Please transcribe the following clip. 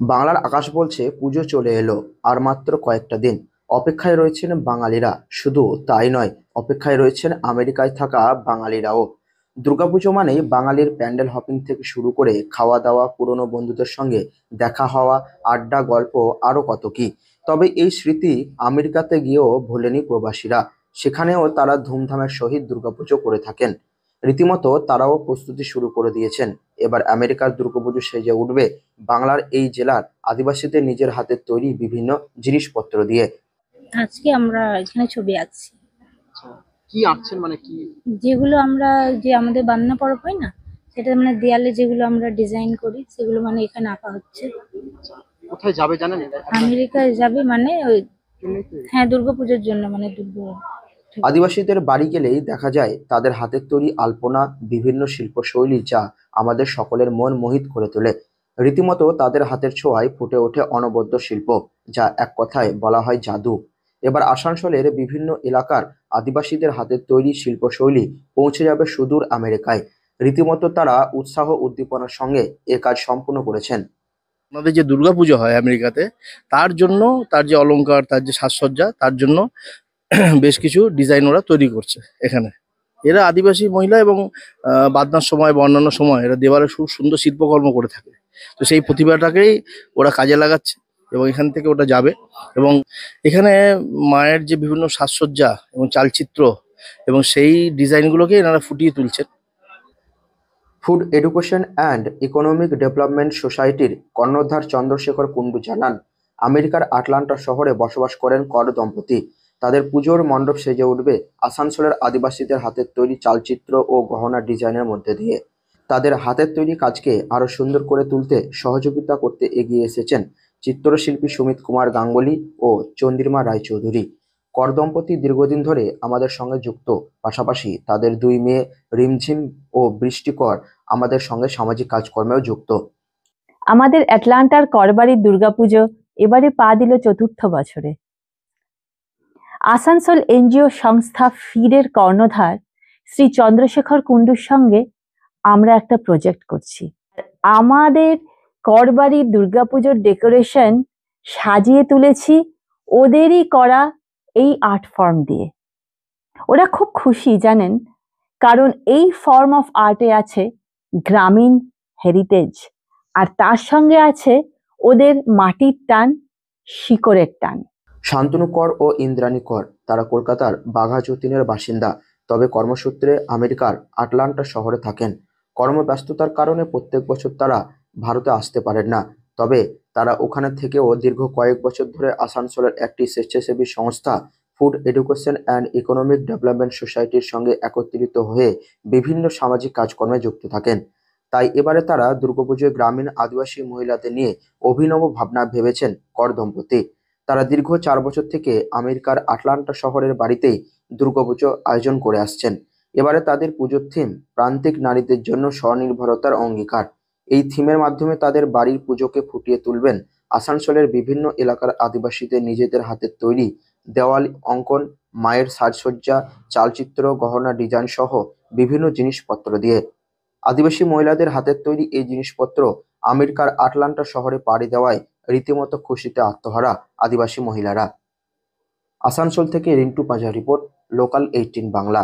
বাংলার আকাশ বলছে পুজো চলে এলো, আর মাত্র কয়েকটা দিন। অপেক্ষায় রয়েছেন বাঙালিরা, শুধু তাই নয়, অপেক্ষায় রয়েছেন আমেরিকায় থাকা বাঙালিরাও। দুর্গাপুজো মানেই বাঙালির প্যান্ডেল হপিং থেকে শুরু করে খাওয়া দাওয়া, পুরনো বন্ধুদের সঙ্গে দেখা হওয়া, আড্ডা, গল্প, আরো কত কি। তবে এই স্মৃতি আমেরিকাতে গিয়েও ভোলেনি প্রবাসীরা। সেখানেও তারা ধুমধামের সহিত দুর্গাপুজো করে থাকেন। রীতিমতো তারাও প্রস্তুতি শুরু করে দিয়েছেন। এবার আমেরিকার দুর্গাপুজো সেজে উঠবে বাংলার এই জেলার আদিবাসীদের নিজের হাতের তৈরি বিভিন্ন জিনিসপত্র দিয়ে। আজকে আমরা এখানে ছবি আঁকছি। আচ্ছা, কি আঁকছেন মানে কি? যেগুলো আমরা যে আমাদের বান্না পরব হয় না, সেটা মানে দেয়ালে যেগুলো আমরা ডিজাইন করি সেগুলো মানে এখানে আঁকা হচ্ছে। আচ্ছা, কোথায় যাবে জানেন এটা আপনার? আমেরিকায় যাবে মানে ওই, জন্যই তো। হ্যাঁ, দুর্গাপুজোর জন্য মানে দুর্গা। আদিবাসীদের বাড়ি গেলেই দেখা যায় তাদের হাতের তৈরি আলপনা, বিভিন্ন শিল্পশৈলী, যা আমাদের সকলের মন মোহিত করে তোলে। রীতিমতো তাদের হাতের ছোঁয়ায় ফুটে ওঠে অনবদ্য শিল্প, যা এক কথায় বলা হয় জাদু। এবার আসানসোলের বিভিন্ন এলাকার আদিবাসীদের হাতের তৈরি শিল্পশৈলী পৌঁছে যাবে সুদূর আমেরিকায়। রীতিমতো তারা উৎসাহ উদ্দীপনার সঙ্গে এ কাজ সম্পূর্ণ করেছেন। আমাদের যে দুর্গাপুজো হয় আমেরিকাতে, তার জন্য, তার যে অলংকার, তার যে সাজসজ্জা, তার জন্য বেশ কিছু ডিজাইন ওরা তৈরি করছে এখানে। এরা আদিবাসী মহিলা এবং বাদনার সময় বা অন্যান্য সময় এরা দেওয়ালে খুব সুন্দর শিল্পকর্ম করে থাকে। তো সেই প্রতিভাটাকেই ওরা কাজে লাগাচ্ছে এবং এখান থেকে ওটা যাবে। এবং এখানে মায়ের যে বিভিন্ন সাজসজ্জা এবং চালচিত্র এবং সেই ডিজাইনগুলোকে এনারা ফুটিয়ে তুলছেন। Food education and economic development সোসাইটির কর্ণধার চন্দ্রশেখর কুণ্ডু জানান, আমেরিকার আটলান্টা শহরে বসবাস করেন কর দম্পতি। তাদের পুজোর মণ্ডপ সেজে উঠবে আসানসোলের আদিবাসীদের হাতের তৈরি চালচিত্র ও গহনা ডিজাইনের মধ্যে দিয়ে। তাদের হাতের তৈরি কাজকে আরো সুন্দর করে তুলতে সহযোগিতা করতে এগিয়ে এসেছেন চিত্রশিল্পী সুমিত কুমার গাঙ্গুলি ও চন্দ্রিমা রায়চৌধুরী। কর দম্পতি দীর্ঘদিন ধরে আমাদের সঙ্গে যুক্ত, পাশাপাশি তাদের দুই মেয়ে রিমঝিম ও বৃষ্টিকর আমাদের সঙ্গে সামাজিক কাজকর্মেও যুক্ত। আমাদের অ্যাটলান্টার করবাড়ির দুর্গাপুজো এবারে পা দিল ৪র্থ বছরে। আসানসোল এনজিও সংস্থা ফিডের কর্ণধার শ্রী চন্দ্রশেখর কুণ্ডুর সঙ্গে আমরা একটা প্রজেক্ট করছি। আমাদের করবাড়ির দুর্গাপুজোর ডেকোরেশন সাজিয়ে তুলেছি ওদেরই করা এই আর্ট ফর্ম দিয়ে। ওরা খুব খুশি জানেন, কারণ এই ফর্ম অফ আর্টে আছে গ্রামীণ হেরিটেজ, আর তার সঙ্গে আছে ওদের মাটির টান, শিকড়ের টান। শান্তনু কর ও ইন্দ্রাণী কর তারা কলকাতার বাঘা যতীনের বাসিন্দা, তবে কর্মসূত্রে আমেরিকার আটলান্টা শহরে থাকেন। কর্মব্যস্ততার কারণে প্রত্যেক বছর তারা ভারতে আসতে পারেন না। তবে তারা ওখানে থেকেও দীর্ঘ কয়েক বছর ধরে আসানসোলের একটি স্বেচ্ছাসেবী সংস্থা food education and economic development সোসাইটির সঙ্গে একত্রিত হয়ে বিভিন্ন সামাজিক কাজকর্মে যুক্ত থাকেন। তাই এবারে তারা দুর্গাপুজোয় গ্রামীণ আদিবাসী মহিলাদের নিয়ে অভিনব ভাবনা ভেবেছেন কর দম্পতি। তারা দীর্ঘ ৪ বছর থেকে আমেরিকার আটলান্টা শহরের বাড়িতেই দুর্গাপুজো আয়োজন করে আসছেন। এবারে তাদের পুজোর থিম প্রান্তিক নারীদের জন্য স্বনির্ভরতার অঙ্গীকার। এই থিমের মাধ্যমে তাদের বাড়ির পুজোকে ফুটিয়ে তুলবেন আসানসোলের বিভিন্ন এলাকার আদিবাসীদের নিজেদের হাতের তৈরি দেওয়াল অঙ্কন, মায়ের সাজসজ্জা, চালচিত্র, গহনা ডিজাইন সহ বিভিন্ন জিনিসপত্র দিয়ে। আদিবাসী মহিলাদের হাতের তৈরি এই জিনিসপত্র আমেরিকার আটলান্টা শহরে পাড়ি দেওয়ায় রীতিমতো খুশিতে আত্মহারা আদিবাসী মহিলারা। আসানসোল থেকে রিন্টু পাজা রিপোর্ট, লোকাল 18 বাংলা।